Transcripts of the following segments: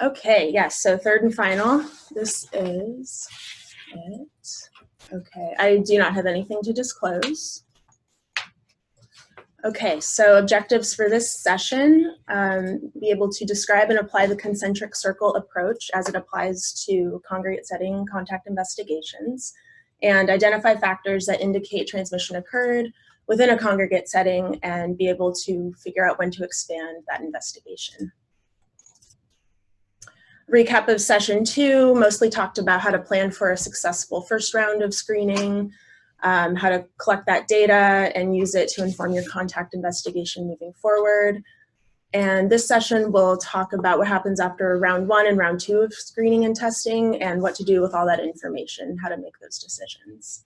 Okay, yes, so third and final. This is it. Okay, I do not have anything to disclose. Okay, so objectives for this session, be able to describe and apply the concentric circle approach as it applies to congregate setting contact investigations, and identify factors that indicate transmission occurred within a congregate setting and be able to figure out when to expand that investigation. Recap of session 2 mostly talked about how to plan for a successful first round of screening, how to collect that data and use it to inform your contact investigation moving forward. And this session will talk about what happens after round 1 and round 2 of screening and testing and what to do with all that information, how to make those decisions.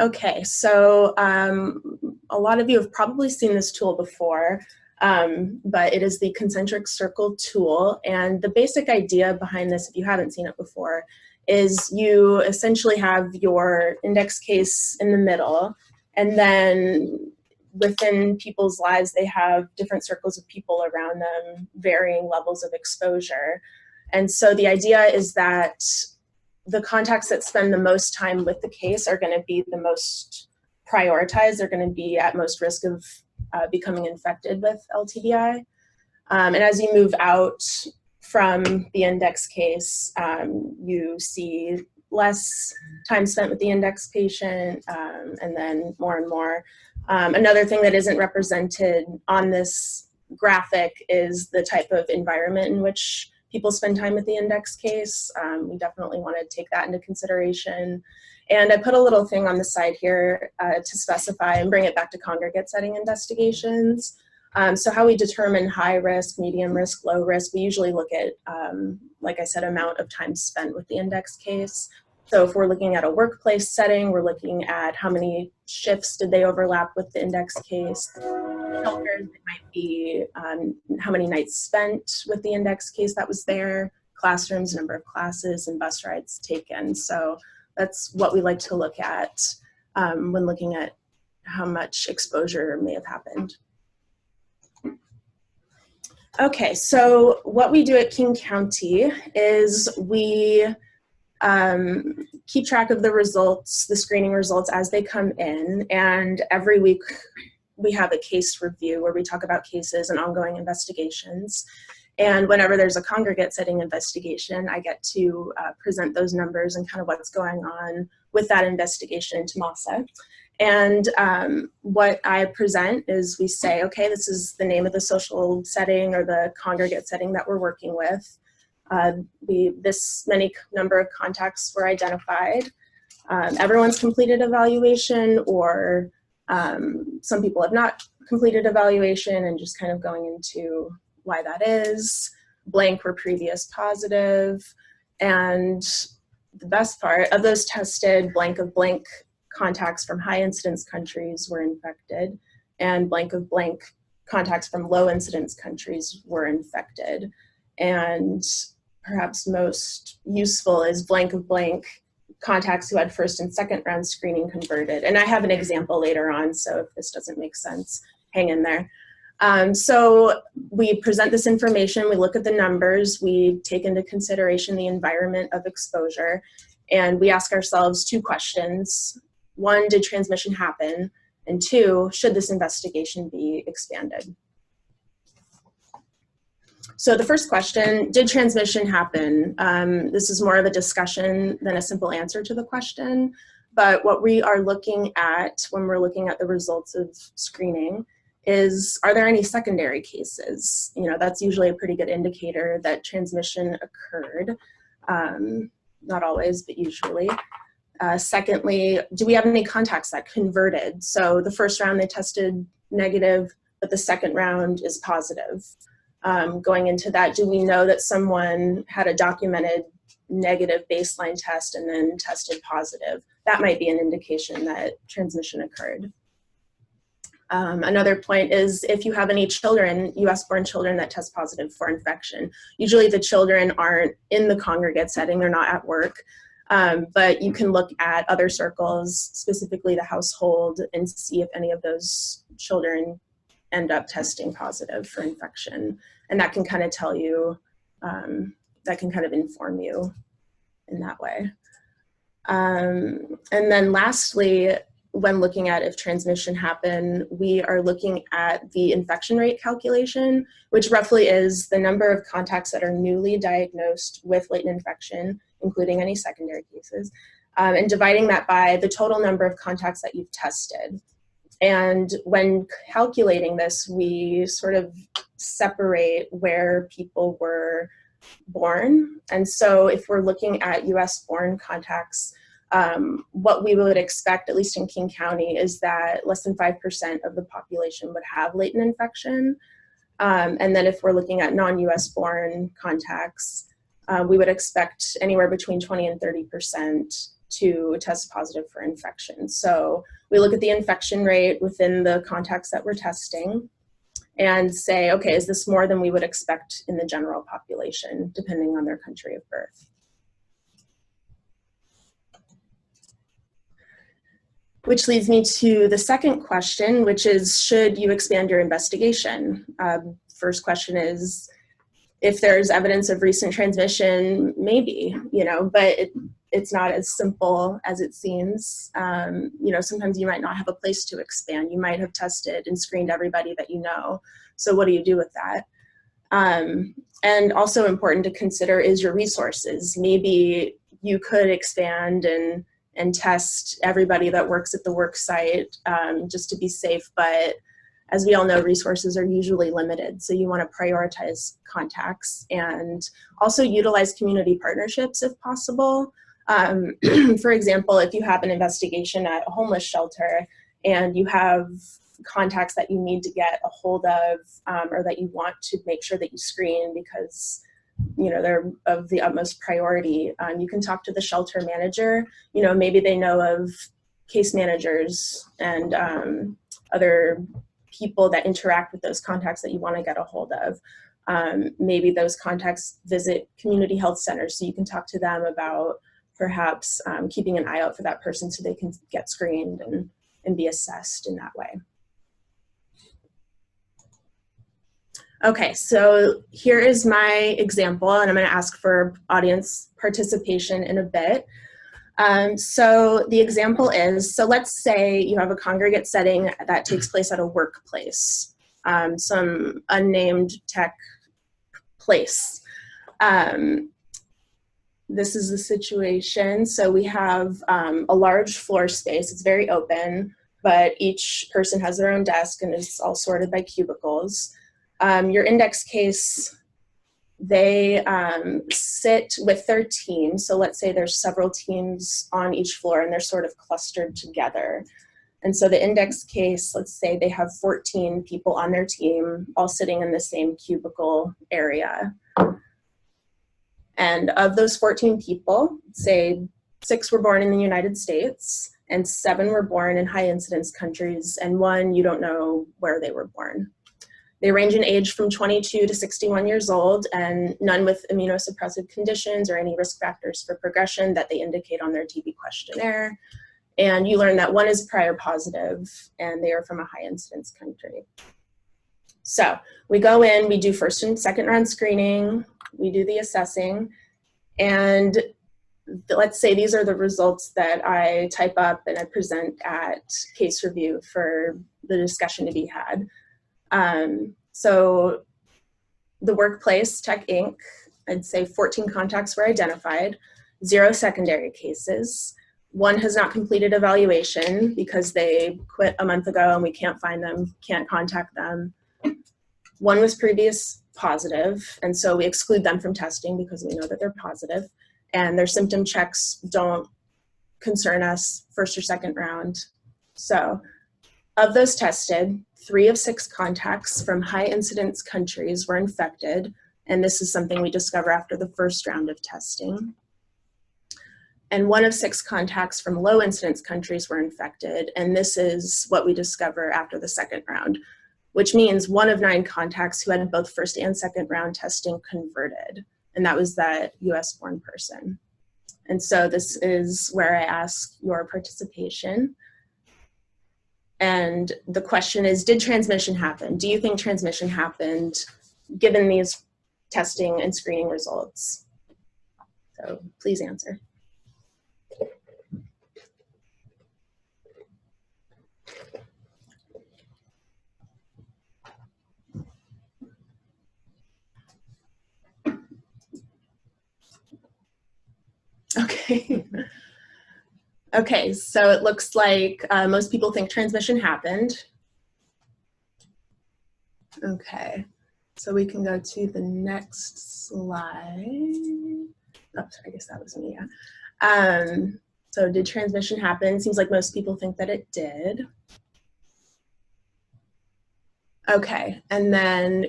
Okay, so a lot of you have probably seen this tool before, but it is the concentric circle tool. And the basic idea behind this, if you haven't seen it before, is you essentially have your index case in the middle, and then within people's lives, they have different circles of people around them, varying levels of exposure. And so the idea is that the contacts that spend the most time with the case are going to be the most prioritized. They're going to be at most risk of becoming infected with LTBI. And as you move out from the index case, you see less time spent with the index patient, and then more and more. Another thing that isn't represented on this graphic is the type of environment in which people spend time with the index case. We definitely want to take that into consideration. And I put a little thing on the side here to specify and bring it back to congregate setting investigations. So how we determine high risk, medium risk, low risk, we usually look at, like I said, amount of time spent with the index case. So if we're looking at a workplace setting, we're looking at how many shifts did they overlap with the index case. Shelters, it might be how many nights spent with the index case that was there, classrooms, number of classes, and bus rides taken. So that's what we like to look at when looking at how much exposure may have happened. Okay, so what we do at King County is we keep track of the results, the screening results as they come in, and every week we have a case review where we talk about cases and ongoing investigations. And whenever there's a congregate setting investigation, I get to present those numbers and kind of what's going on with that investigation to MASA. And what I present is we say, okay, this is the name of the social setting or the congregate setting that we're working with. This many number of contacts were identified. Everyone's completed evaluation, or some people have not completed evaluation, and just kind of going into why that is. Blank were previous positive. And the best part of those tested, blank of blank contacts from high incidence countries were infected, and blank of blank contacts from low incidence countries were infected. And perhaps most useful is blank of blank contacts who had first and second round screening converted. And I have an example later on, so if this doesn't make sense, hang in there. So we present this information, we look at the numbers, we take into consideration the environment of exposure, and we ask ourselves 2 questions. 1, did transmission happen? And 2, should this investigation be expanded? So the first question, did transmission happen? This is more of a discussion than a simple answer to the question, but what we are looking at when we're looking at the results of screening is, are there any secondary cases? You know, that's usually a pretty good indicator that transmission occurred. Not always, but usually. Secondly, do we have any contacts that converted? So the first round they tested negative, but the second round is positive. Going into that, do we know that someone had a documented negative baseline test and then tested positive? That might be an indication that transmission occurred. Another point is if you have any children, US-born children that test positive for infection. Usually the children aren't in the congregate setting, they're not at work, but you can look at other circles, specifically the household, and see if any of those children end up testing positive for infection. And that can kind of tell you, that can kind of inform you in that way. And then lastly, when looking at if transmission happened, we are looking at the infection rate calculation, which roughly is the number of contacts that are newly diagnosed with latent infection, including any secondary cases, and dividing that by the total number of contacts that you've tested. And when calculating this, we sort of separate where people were born. And so if we're looking at US born contacts, what we would expect, at least in King County, is that less than 5% of the population would have latent infection. And then if we're looking at non-US born contacts, we would expect anywhere between 20 and 30% to test positive for infection. So we look at the infection rate within the contacts that we're testing and say, okay, is this more than we would expect in the general population, depending on their country of birth? Which leads me to the second question, which is, should you expand your investigation? First question is, if there's evidence of recent transmission, maybe, but it's not as simple as it seems. Sometimes you might not have a place to expand. You might have tested and screened everybody that you know. So what do you do with that? And also important to consider is your resources. Maybe you could expand and test everybody that works at the work site just to be safe, but as we all know, resources are usually limited, so you want to prioritize contacts and also utilize community partnerships if possible. For example, if you have an investigation at a homeless shelter and you have contacts that you need to get a hold of or that you want to make sure that you screen because they're of the utmost priority, you can talk to the shelter manager. Maybe they know of case managers and other people that interact with those contacts that you want to get a hold of. Maybe those contacts visit community health centers, so you can talk to them about perhaps keeping an eye out for that person so they can get screened and be assessed in that way. Okay, so here is my example, and I'm going to ask for audience participation in a bit. So the example is, so let's say you have a congregate setting that takes place at a workplace, some unnamed tech place. This is the situation. So we have a large floor space. It's very open, but each person has their own desk and it's all sorted by cubicles. Your index case, they sit with their team. So let's say there's several teams on each floor and they're sort of clustered together. And so the index case, let's say they have 14 people on their team, all sitting in the same cubicle area. And of those 14 people, say 6 were born in the United States and 7 were born in high incidence countries, and 1 you don't know where they were born. They range in age from 22 to 61 years old, and none with immunosuppressive conditions or any risk factors for progression that they indicate on their TB questionnaire. And you learn that 1 is prior positive and they are from a high incidence country. So we go in, we do first and second round screening, we do the assessing, and let's say these are the results that I type up and I present at case review for the discussion to be had. So the workplace, Tech Inc., I'd say 14 contacts were identified, 0 secondary cases. 1 has not completed evaluation because they quit a month ago and we can't find them, can't contact them. 1 was previous positive, and so we exclude them from testing because we know that they're positive, and their symptom checks don't concern us first or second round. So of those tested, 3 of 6 contacts from high incidence countries were infected, and this is something we discover after the first round of testing. And 1 of 6 contacts from low incidence countries were infected, and this is what we discover after the second round, which means 1 of 9 contacts who had both first and second round testing converted, and that was that US-born person. And so this is where I ask your participation. And the question is, did transmission happen? Do you think transmission happened given these testing and screening results? So please answer. Okay. Okay, so it looks like most people think transmission happened. Okay, so we can go to the next slide. Oh, sorry, I guess that was me, yeah. So did transmission happen? Seems like most people think that it did. Okay, and then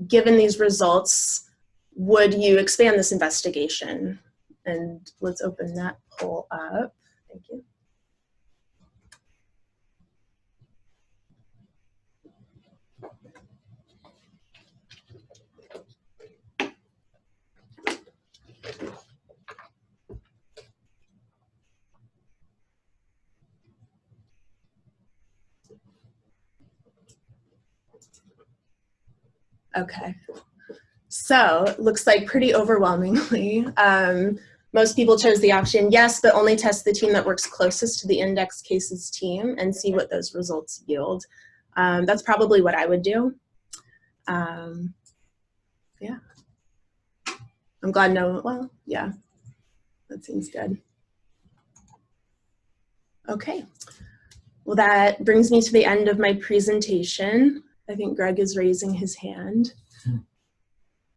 given these results, would you expand this investigation? And let's open that poll up. Thank you. Okay, so it looks like pretty overwhelmingly, most people chose the option yes, but only test the team that works closest to the index cases team and see what those results yield. That's probably what I would do. Yeah, I'm glad no, well, yeah, that seems good. Okay, well, that brings me to the end of my presentation. I think Greg is raising his hand.